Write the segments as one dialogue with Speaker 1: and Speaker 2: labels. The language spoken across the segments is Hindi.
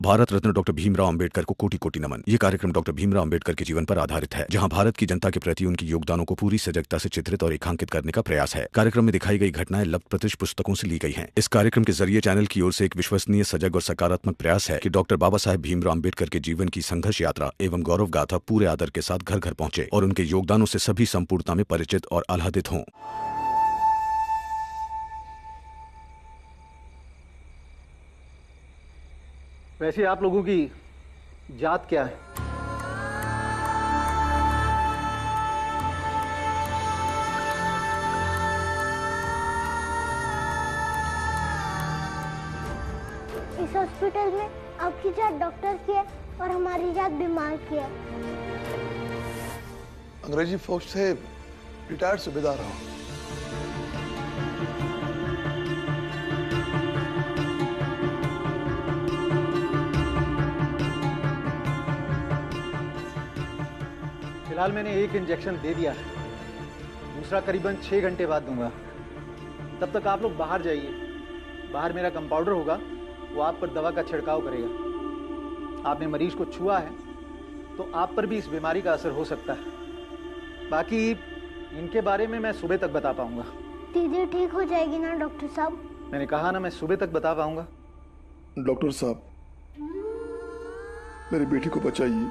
Speaker 1: भारत रत्न डॉक्टर भीमराव अंबेडकर को कोटि कोटि नमन। ये कार्यक्रम डॉक्टर भीमराव अंबेडकर के जीवन पर आधारित है, जहां भारत की जनता के प्रति उनके योगदानों को पूरी सजगता से चित्रित और रेखांकित करने का प्रयास है। कार्यक्रम में दिखाई गई घटनाएं लब्ध प्रतिष्ठ पुस्तकों से ली गई हैं। इस कार्यक्रम के जरिए चैनल की ओर से एक विश्वसनीय, सजग और सकारात्मक प्रयास है कि डॉक्टर बाबा साहेब भीमराव अंबेडकर के जीवन की संघर्ष यात्रा एवं गौरव गाथा पूरे आदर के साथ घर घर पहुंचे और उनके योगदानों से सभी संपूर्णता में परिचित और आह्लादित हों।
Speaker 2: वैसे आप लोगों की जात क्या है?
Speaker 3: इस हॉस्पिटल में आपकी जात डॉक्टर की है और हमारी जात बीमार की है।
Speaker 4: अंग्रेजी फौज से रिटायर्ड सूबेदार हूँ।
Speaker 2: फिलहाल मैंने एक इंजेक्शन दे दिया है, दूसरा करीबन 6 घंटे बाद दूंगा। तब तक आप लोग बाहर जाइए। बाहर मेरा कंपाउंडर होगा, वो आप पर दवा का छिड़काव करेगा। आपने मरीज को छुआ है तो आप पर भी इस बीमारी का असर हो सकता है। बाकी इनके बारे में मैं सुबह तक बता पाऊंगा।
Speaker 3: दीदी ठीक हो जाएगी ना डॉक्टर साहब?
Speaker 2: मैंने कहा ना, मैं सुबह तक बता पाऊंगा।
Speaker 4: डॉक्टर साहब, मेरी बेटी को बचाइए।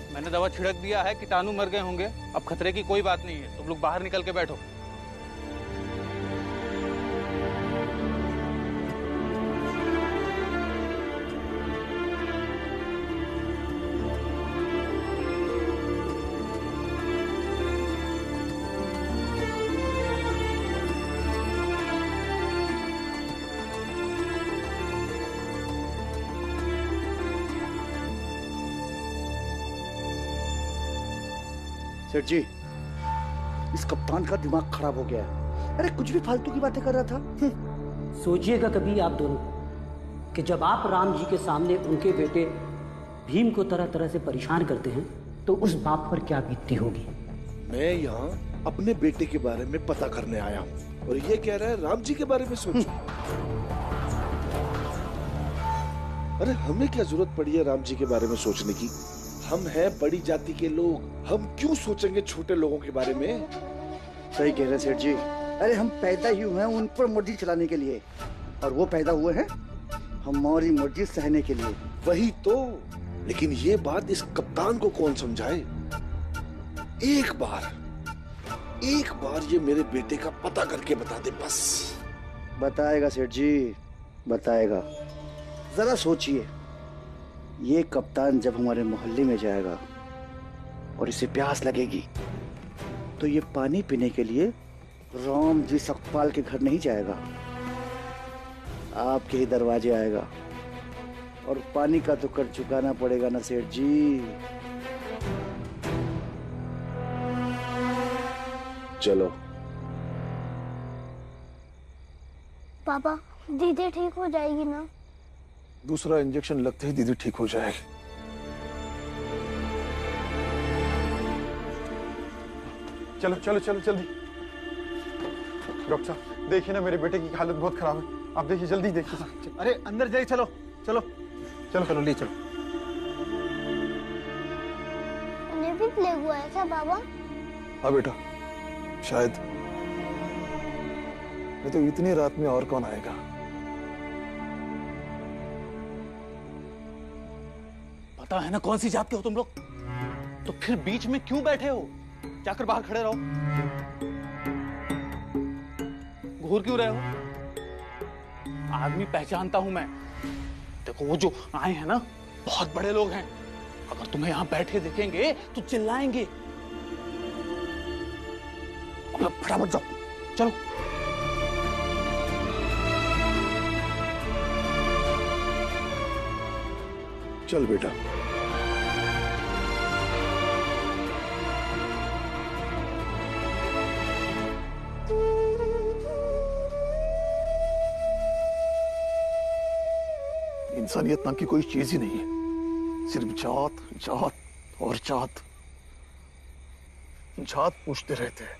Speaker 5: मैंने दवा छिड़क दिया है, कीटाणु मर गए होंगे। अब खतरे की कोई बात नहीं है। तुम लोग बाहर निकल के बैठो।
Speaker 6: सेठ जी, इस कप्तान का दिमाग खराब हो गया है। अरे कुछ भी फालतू की बातें कर रहा था।
Speaker 7: सोचिएगा कभी आप दोनों कि जब आप राम जी के सामने उनके बेटे भीम को तरह तरह से परेशान करते हैं तो उस बाप पर क्या बीतती होगी।
Speaker 8: मैं यहाँ अपने बेटे के बारे में पता करने आया हूँ और ये कह रहा है राम जी के बारे में सोचो। अरे हमें क्या जरूरत पड़ी है राम जी के बारे में सोचने की? हम हैं बड़ी जाति के लोग, हम क्यों सोचेंगे छोटे लोगों के बारे में?
Speaker 6: सही कह रहे सेठ जी। अरे हम पैदा ही हुए हैं उन पर मर्जी चलाने के लिए, और वो पैदा हुए हैं हमारी मर्जी सहने के लिए।
Speaker 8: वही तो, लेकिन ये बात इस कप्तान को कौन समझाए? एक बार ये मेरे बेटे का पता करके बता दे बस।
Speaker 6: बताएगा सेठ जी, बताएगा। जरा सोचिए, ये कप्तान जब हमारे मोहल्ले में जाएगा और इसे प्यास लगेगी तो ये पानी पीने के लिए राम जी सकपाल के घर नहीं जाएगा, आपके ही दरवाजे आएगा। और पानी का तो कर चुकाना पड़ेगा ना सेठ जी।
Speaker 8: चलो।
Speaker 3: पापा, दीदी ठीक हो जाएगी ना?
Speaker 4: दूसरा इंजेक्शन लगते ही दीदी ठीक हो जाएगी। चलो चलो चलो जल्दी। डॉक्टर साहब देखिए ना, मेरे बेटे की हालत बहुत खराब है। आप देखिए, जल्दी देखिए।
Speaker 2: अरे अंदर जाइए, चलो चलो
Speaker 4: चलो चलो ले चलो।
Speaker 3: उन्हें भी प्लेग हुआ है क्या बाबा?
Speaker 4: हाँ बेटा, शायद। नहीं तो इतनी रात में और कौन आएगा?
Speaker 5: पता है ना कौन सी जात के हो तुम लोग, तो फिर बीच में क्यों बैठे हो? जाकर बाहर खड़े रहो। घूर क्यों रहे हो? आदमी पहचानता हूं मैं। देखो वो जो आए हैं ना, बहुत बड़े लोग हैं। अगर तुम्हें यहां बैठे देखेंगे तो चिल्लाएंगे। अब फटाफट जाओ, चलो।
Speaker 8: चल बेटा।
Speaker 9: इंसानियत नाम की कोई चीज ही नहीं है, सिर्फ जात जात और जात। जात पूछते रहते हैं।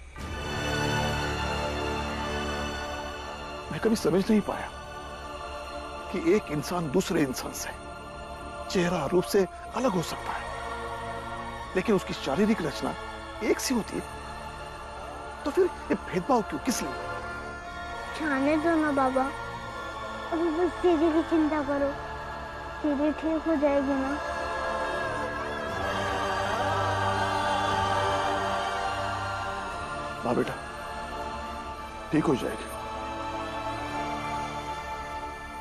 Speaker 9: मैं कभी समझ नहीं पाया कि एक इंसान दूसरे इंसान से चेहरा रूप से अलग हो सकता है, लेकिन उसकी शारीरिक रचना एक सी होती है। तो फिर ये भेदभाव क्यों, किस लिए?
Speaker 3: जाने दो ना बाबा, अभी बस दीदी की चिंता करो, दीदी ठीक हो जाएगी ना।
Speaker 9: हाँ बेटा, ठीक हो जाएगी,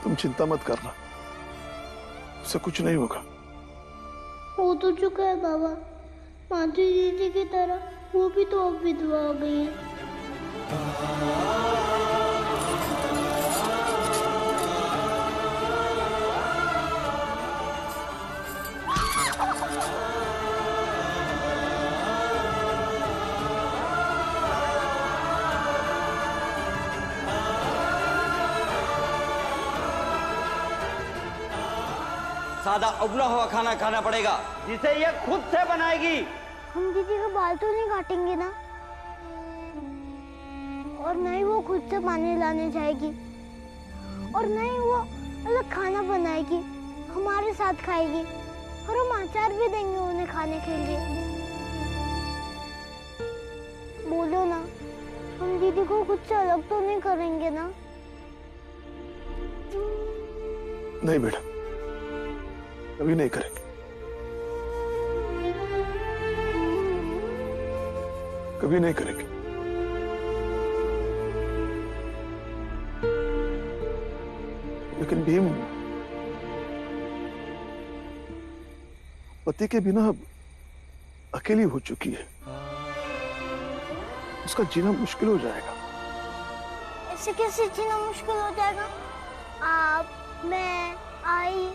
Speaker 9: तुम चिंता मत करना, उससे कुछ नहीं होगा।
Speaker 3: हो तो चुका है बाबा, माधुरी दीदी की तरह वो भी तो अब विधवा हो गई है।
Speaker 10: सादा उबला हुआ खाना खाना पड़ेगा जिसे ये खुद से बनाएगी।
Speaker 3: हम दीदी के बाल तो नहीं काटेंगे ना, और नहीं वो खुद से पानी लाने जाएगी, और नहीं वो अलग खाना बनाएगी, हमारे साथ खाएगी, और हम अचार भी देंगे उन्हें खाने के लिए। बोलो ना, हम दीदी को खुद से अलग तो नहीं करेंगे ना?
Speaker 9: नहीं बेटा, कभी नहीं करेंगे, कभी नहीं करेंगे। लेकिन भीम पति के बिना अकेली हो चुकी है, उसका जीना मुश्किल हो जाएगा।
Speaker 3: ऐसे कैसे जीना मुश्किल हो जाएगा? आप, मैं, आई,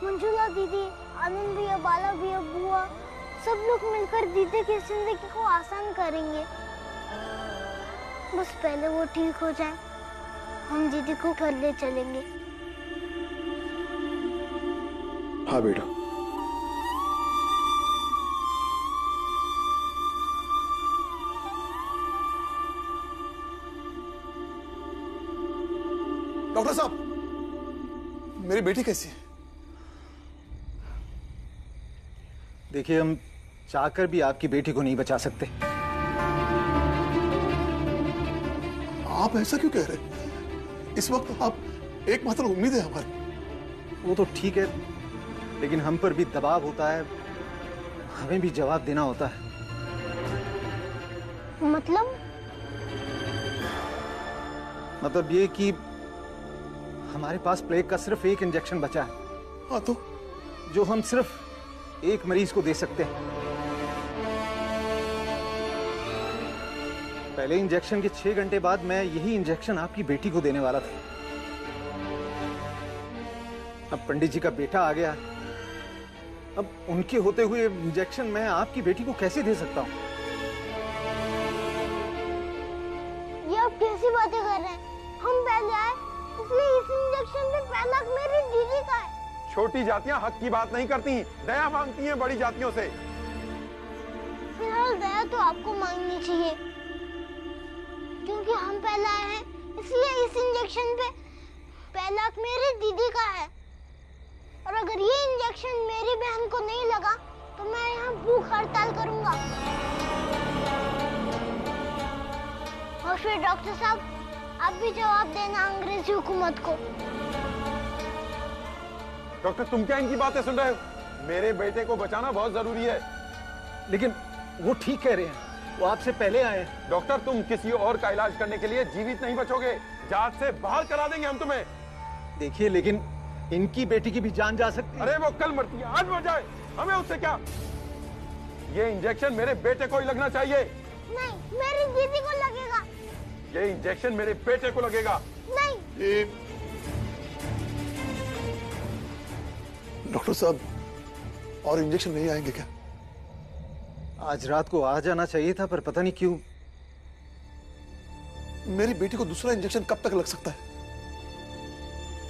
Speaker 3: मंजुला दीदी, आनंद भैया, बाला भैया, बुआ, सब लोग मिलकर दीदी की जिंदगी को आसान करेंगे। बस पहले वो ठीक हो जाए, हम दीदी को घर ले चलेंगे।
Speaker 9: हाँ बेटा, डॉक्टर साहब, मेरी बेटी कैसी है?
Speaker 2: देखिए, हम चाहकर भी आपकी बेटी को नहीं बचा सकते।
Speaker 9: आप ऐसा क्यों कह रहे हैं? इस वक्त आप एकमात्र उम्मीद है हमारी।
Speaker 2: वो तो ठीक है, लेकिन हम पर भी दबाव होता है, हमें भी जवाब देना होता है। मतलब ये कि हमारे पास प्लेग का सिर्फ एक इंजेक्शन बचा है।
Speaker 9: हाँ तो?
Speaker 2: जो हम सिर्फ एक मरीज को दे सकते हैं। पहले इंजेक्शन के 6 घंटे बाद मैं यही इंजेक्शन आपकी बेटी को देने वाला था। अब पंडित जी का बेटा आ गया, अब उनके होते हुए इंजेक्शन मैं आपकी बेटी को कैसे दे सकता हूँ?
Speaker 3: ये आप कैसी बातें कर रहे हैं? हम पहले आए, इसलिए इस इंजेक्शन में पहला हक मेरी दीदी का है।
Speaker 4: छोटी जातियां हक की बात नहीं करती, दया मांगती हैं बड़ी जातियों से।
Speaker 3: फिलहाल दया तो आपको मांगनी चाहिए, क्योंकि हम पहले आए हैं, इसलिए इस इंजेक्शन पे पहला हक मेरी दीदी का है। और अगर ये इंजेक्शन मेरी बहन को नहीं लगा तो मैं यहाँ भूख हड़ताल करूंगा। और फिर डॉक्टर साहब, आप भी जवाब देना अंग्रेजी हुकूमत को।
Speaker 4: डॉक्टर, तुम क्या इनकी बातें सुन रहे हो? मेरे बेटे को बचाना बहुत जरूरी है।
Speaker 2: लेकिन वो ठीक कह रहे हैं, वो आपसे पहले आए हैं।
Speaker 4: डॉक्टर, तुम किसी और का इलाज करने के लिए जीवित नहीं बचोगे, जांच से बाहर करा देंगे हम तुम्हें।
Speaker 2: देखिए, लेकिन इनकी बेटी की भी जान जा सकती है।
Speaker 4: अरे वो कल मरती है, आज मर जाए, हमें उससे क्या? ये इंजेक्शन मेरे बेटे को ही लगना चाहिए।
Speaker 3: नहीं, मेरी दीदी को लगेगा।
Speaker 4: ये इंजेक्शन मेरे बेटे को लगेगा।
Speaker 3: नहीं।
Speaker 9: डॉक्टर साहब, और इंजेक्शन नहीं आएंगे क्या?
Speaker 2: आज रात को आ जाना चाहिए था, पर पता नहीं क्यों।
Speaker 9: मेरी बेटी को दूसरा इंजेक्शन कब तक लग सकता है?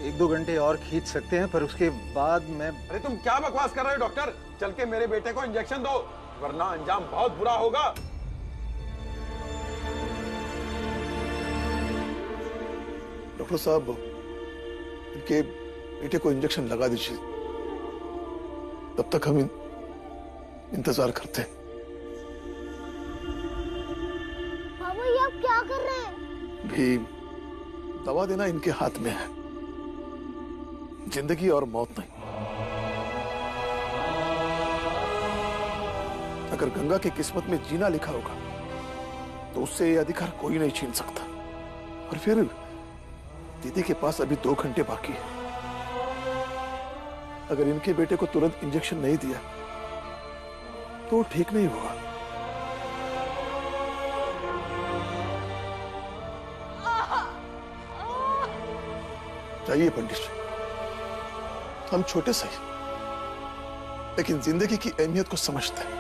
Speaker 2: एक दो घंटे और खींच सकते हैं, पर उसके बाद मैं...
Speaker 4: अरे तुम क्या बकवास कर रहे हो डॉक्टर? चल के मेरे बेटे को इंजेक्शन दो, वरना अंजाम बहुत बुरा होगा।
Speaker 9: डॉक्टर साहब, इनके बेटे को इंजेक्शन लगा दीजिए, तब तक हम इंतजार करते हैं।
Speaker 3: बाबा ये आप क्या कर रहे हैं?
Speaker 9: भीम, दवा देना इनके हाथ में है, जिंदगी और मौत नहीं। अगर गंगा की किस्मत में जीना लिखा होगा तो उससे ये अधिकार कोई नहीं छीन सकता। और फिर दीदी के पास अभी 2 घंटे बाकी है। अगर इनके बेटे को तुरंत इंजेक्शन नहीं दिया तो वो ठीक नहीं होगा। चाहिए पंडित जी, हम छोटे सही लेकिन जिंदगी की अहमियत को समझते हैं।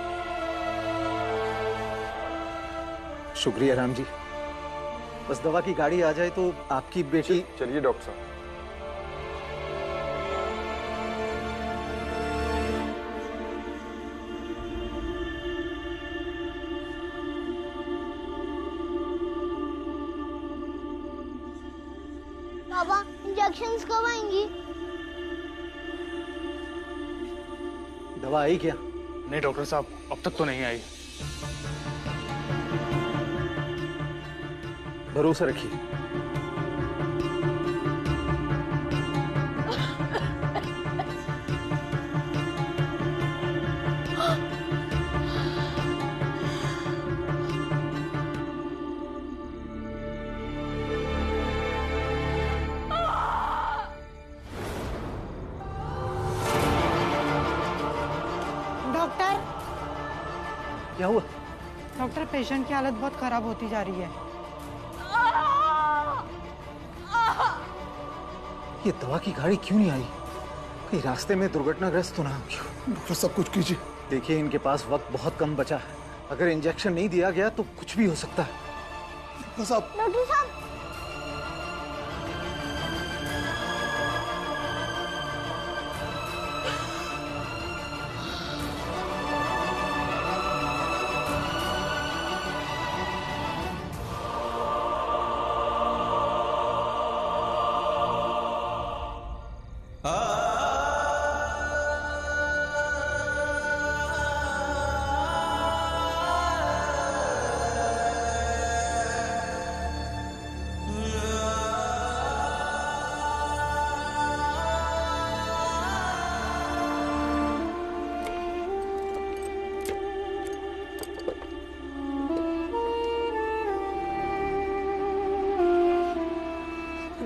Speaker 2: शुक्रिया राम जी, बस दवा की गाड़ी आ जाए तो आपकी बेटी...
Speaker 4: चलिए डॉक्टर साहब।
Speaker 3: बाबा इंजेक्शंस कब आएंगी?
Speaker 2: दवा आई क्या?
Speaker 5: नहीं डॉक्टर साहब, अब तक तो नहीं आई।
Speaker 2: भरोसा रखिए।
Speaker 11: डॉक्टर,
Speaker 2: क्या हुआ?
Speaker 11: डॉक्टर पेशेंट की हालत बहुत खराब होती जा रही है।
Speaker 2: ये दवा की गाड़ी क्यों नहीं आई? कहीं रास्ते में दुर्घटनाग्रस्त तो ना हो?
Speaker 9: डॉक्टर सब कुछ कीजिए।
Speaker 2: देखिए इनके पास वक्त बहुत कम बचा है, अगर इंजेक्शन नहीं दिया गया तो कुछ भी हो सकता है।
Speaker 9: डॉक्टर साहब,
Speaker 3: डॉक्टर साहब,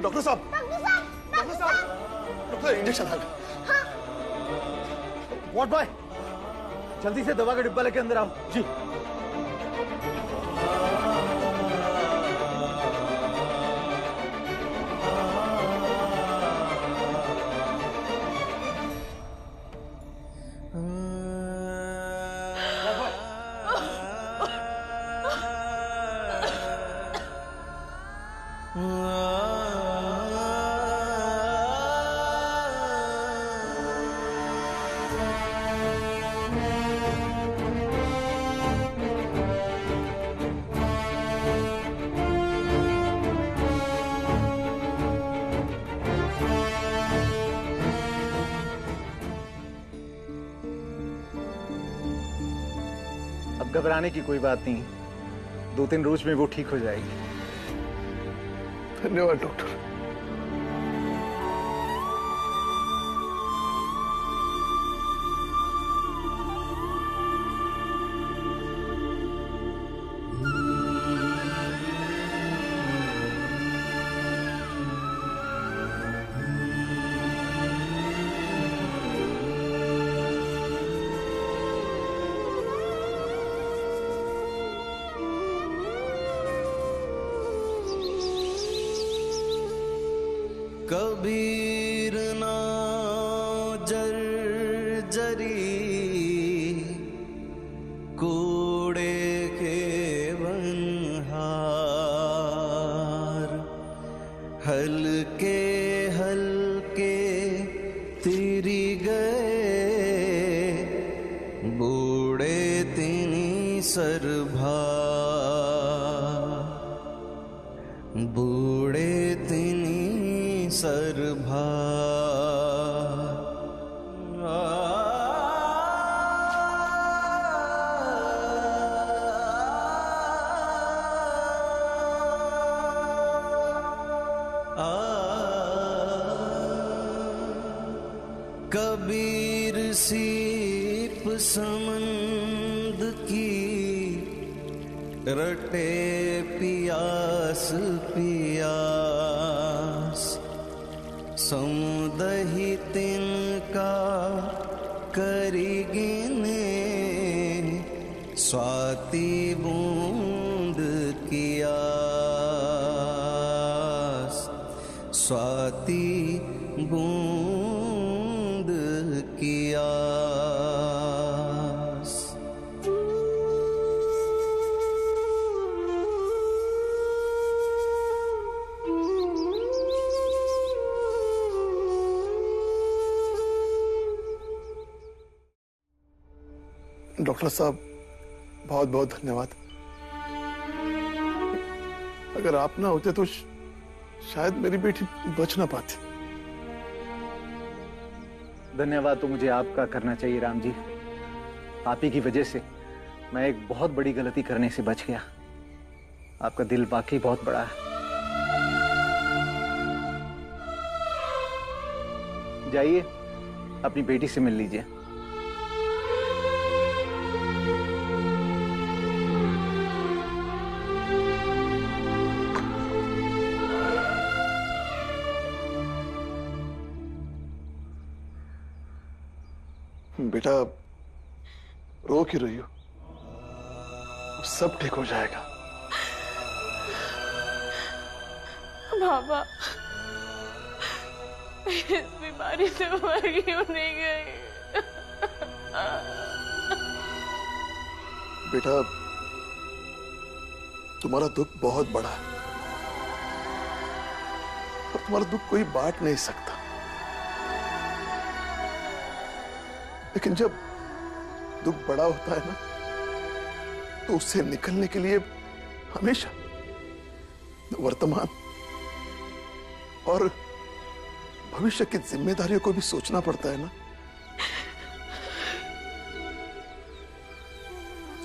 Speaker 9: डॉक्टर साहब, डॉक्टर साहब, डॉक्टर इंजेक्शन आ गया।
Speaker 2: वॉर्ड बॉय, जल्दी से दवा का डिब्बा लेके अंदर आओ। जी। अब घबराने की कोई बात नहीं, 2-3 रोज में वो ठीक हो जाएगी।
Speaker 9: धन्यवाद डॉक्टर।
Speaker 12: कबीर ना जर्जरी कूड़े के बनहार हल्के हल गए बूढ़े तिनी सरभा, बूढ़े तिनी सरभा। कबीर सीप समंद की रटे पियास पियास, समुदहि तिनका करी गिने स्वाति बूंद की आस, स्वाति बूंद की आस।
Speaker 9: डॉक्टर साहब बहुत बहुत धन्यवाद। अगर आप ना होते तो शायद मेरी बेटी बच ना पाती।
Speaker 2: धन्यवाद तो मुझे आपका करना चाहिए राम जी। आप ही की वजह से मैं एक बहुत बड़ी गलती करने से बच गया। आपका दिल वाकई बहुत बड़ा है। जाइए अपनी बेटी से मिल लीजिए।
Speaker 9: बेटा रो क्यों रही हो? सब ठीक हो जाएगा।
Speaker 13: बाबा इस बीमारी से मर क्यों नहीं गई?
Speaker 9: बेटा तुम्हारा दुख बहुत बड़ा है और तुम्हारा दुख कोई बांट नहीं सकता, लेकिन जब दुख बड़ा होता है ना तो उससे निकलने के लिए हमेशा वर्तमान और भविष्य की जिम्मेदारियों को भी सोचना पड़ता है ना।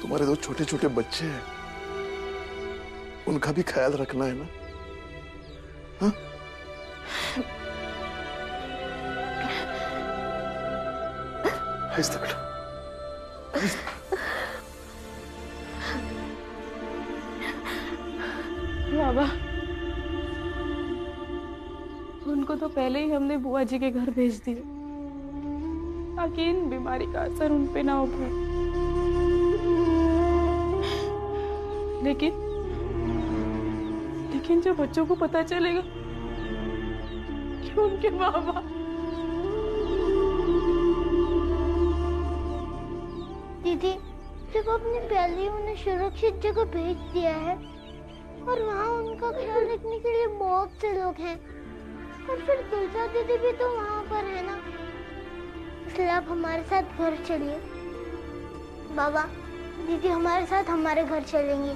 Speaker 9: तुम्हारे दो छोटे छोटे बच्चे हैं, उनका भी ख्याल रखना है ना। हाँ?
Speaker 13: बाबा उनको तो पहले ही हमने बुआ जी के घर भेज दिया ताकि इन बीमारी का असर उन पे ना हो पाए, लेकिन जब बच्चों को पता चलेगा कि उनके बाबा
Speaker 3: दीदी, जब आपने पहले ही उन्हें सुरक्षित जगह भेज दिया है और वहाँ उनका ख्याल रखने के लिए बहुत से लोग हैं, और फिर तुलसा दीदी भी तो वहाँ पर है ना, इसलिए आप हमारे साथ घर चलिए। बाबा दीदी हमारे साथ हमारे घर चलेंगी,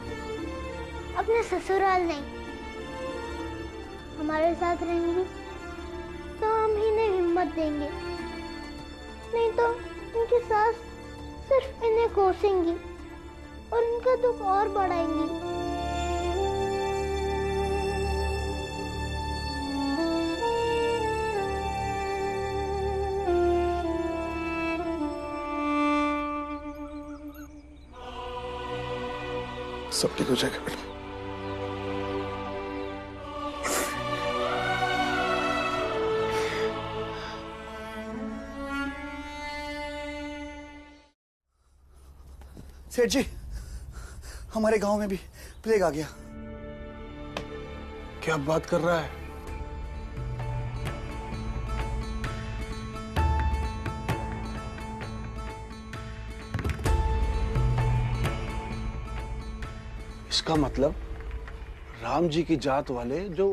Speaker 3: अपने ससुराल नहीं। हमारे साथ रहेंगी तो हम इन्हें हिम्मत देंगे, नहीं तो इनकी सास सिर्फ इन्हें कोसेंगी और इनका दुख और बढ़ाएंगी।
Speaker 9: सब ठीक हो जाएगा बेटा।
Speaker 6: सेठ जी, हमारे गांव में भी प्लेग आ गया।
Speaker 9: क्या बात कर रहा है?
Speaker 8: इसका मतलब राम जी की जात वाले जो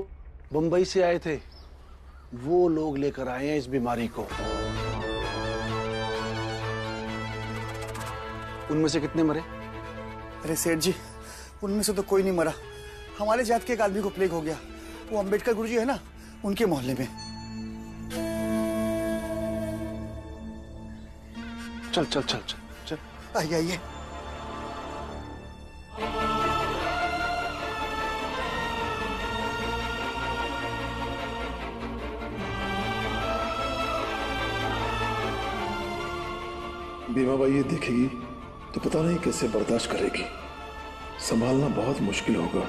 Speaker 8: बंबई से आए थे वो लोग लेकर आए हैं इस बीमारी को।
Speaker 14: उनमें से कितने मरे?
Speaker 6: अरे सेठ जी, उनमें से तो कोई नहीं मरा। हमारे जात के एक आदमी को प्लेग हो गया, वो अंबेडकर गुरुजी है ना, उनके मोहल्ले में।
Speaker 14: चल चल चल चल चल,
Speaker 6: आइए आइए।
Speaker 9: बीमा बाई ये देखेगी तो पता नहीं कैसे बर्दाश्त करेगी। संभालना बहुत मुश्किल होगा।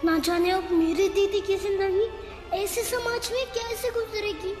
Speaker 3: ना जाने अब मेरी दीदी की जिंदगी ऐसे समाज में कैसे गुजरेगी।